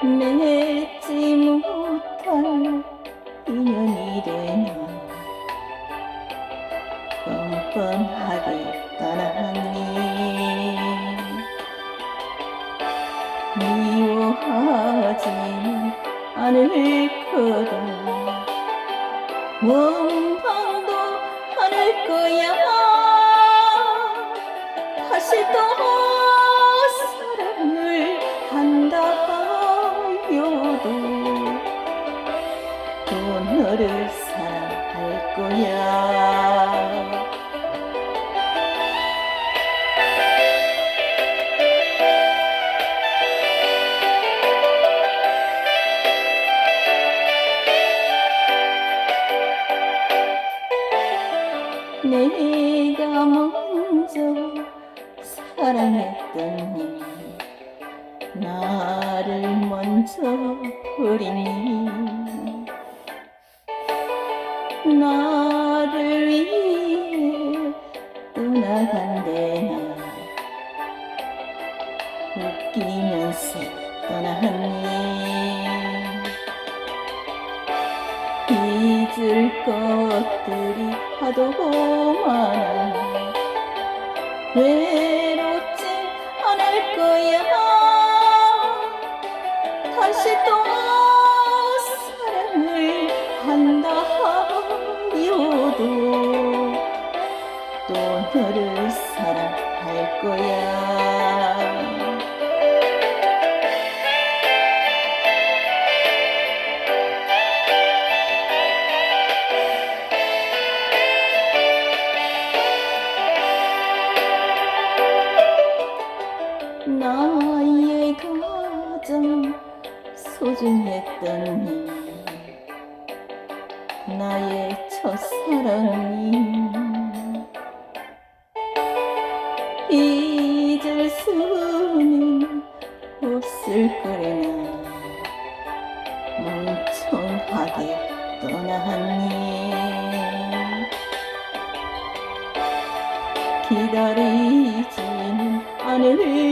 맺지 못할 인연이래나 뻔뻔하게 떠나갔니. 미워하지는 않을거다. 원망도 않을거야. 다시 또 사랑을 한다 하여도 또 너를 사랑할거야. 내가 먼저 사랑했던 니 나를 먼저 버리니. 나를 위해 떠나간대나 웃기면서 떠나갔니. 잊을 것들이 하도 많아 외롭진 않을거야. 다시 또 사랑을 한다 하여도 또 너를 사랑할거야. 나의 가장 소중했던 니 나의 첫사랑인 잊을수는 없을거래나 멍청하게 떠나갔니. 기다리지는 않을